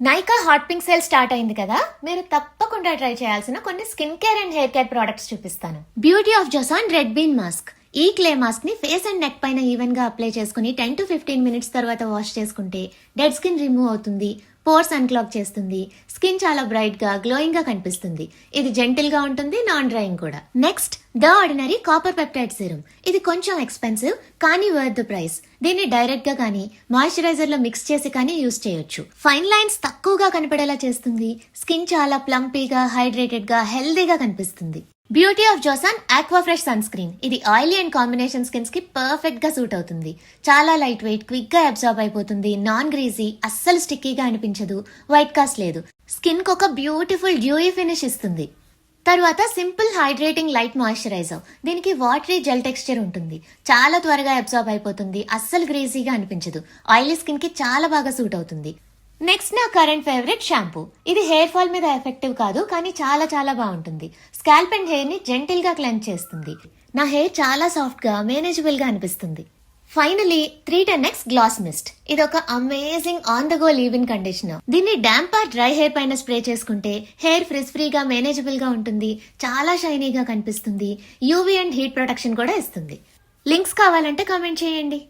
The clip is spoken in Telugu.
Nykaa hot pink sale start అయింది కదా, మీరు తప్పకుండా ట్రై చేయాల్సిన కొన్ని skin care and hair care products చూపిస్తాను. Beauty of Joseon red bean mask. ఈ క్లే మాస్క్ ని ఫేస్ అండ్ నెక్ పైన ఈవెన్ గా అప్లై చేసుకుని 10 to 15 మినిట్స్ తర్వాత వాష్ చేసుకుంటే డెడ్ స్కిన్ రిమూవ్ అవుతుంది, పోర్స్ అన్క్లాగ్ చేస్తుంది, స్కిన్ చాలా బ్రైట్ గా గ్లోయింగ్ గా కనిపిస్తుంది. ఇది జెంటిల్ గా ఉంటుంది, నాన్ డ్రైయింగ్ కూడా. Next the ordinary copper peptide serum. ఇది కొంచెం ఎక్స్పెన్సివ్ కానీ వర్త్ ద ప్రైస్. దీన్ని డైరెక్ట్ గా కానీ మాయిశ్చరైజర్ లో మిక్స్ చేసి కానీ యూస్ చేయొచ్చు. ఫైన్ లైన్స్ తక్కువగా కనపడేలా చేస్తుంది. స్కిన్ చాలా ప్లంపీగా, హైడ్రేటెడ్ గా, హెల్దీగా కనిపిస్తుంది. Beauty of Joseon aqua fresh sunscreen. ఇది ఆయిలీ అండ్ కాంబినేషన్ స్కిన్స్ కి పర్ఫెక్ట్ గా సూట్ అవుతుంది. చాలా లైట్ వెయిట్, క్విక్ గా అబ్జార్బ్ అయిపోతుంది, నాన్ గ్రీజీ, అస్సలు స్టిక్కీగా అనిపించదు, వైట్ కాస్ట్ లేదు, స్కిన్ కు ఒక బ్యూటిఫుల్ డ్యూయీ ఫినిష్ ఇస్తుంది. తర్వాత సింపుల్ హైడ్రేటింగ్ లైట్ మాయిశ్చరైజర్. దీనికి వాటరీ జెల్ టెక్స్చర్ ఉంటుంది, చాలా త్వరగా అబ్జార్బ్ అయిపోతుంది, అస్సలు గ్రీజీగా అనిపించదు, ఆయిలీ స్కిన్ కి చాలా బాగా సూట్ అవుతుంది. నెక్స్ట్ నా కరెంట్ ఫేవరెట్ షాంపూ. ఇది హెయిర్ ఫాల్ మీద ఎఫెక్టివ్ కాదు కానీ చాలా చాలా బాగుంటుంది. స్కాల్ప్ అండ్ హెయిర్ ని జెంటిల్ గా క్లెన్స్ చేస్తుంది. నా హెయిర్ చాలా సాఫ్ట్ గా, మేనేజబుల్ గా అనిపిస్తుంది. Finally 310X glass mist. ఇది ఒక amazing on the go leave in conditioner. దీన్ని డాంప్ ఆర్ డ్రై హెయిర్ పైన స్ప్రే చేసుకుంటే హెయిర్ ఫ్రిజ్ ఫ్రీగా, మేనేజబుల్ గా ఉంటుంది, చాలా షైనీగా కనిపిస్తుంది, యూవీ అండ్ హీట్ ప్రొటెక్షన్ కూడా ఇస్తుంది. లింక్స్ కావాలంటే కామెంట్ చేయండి.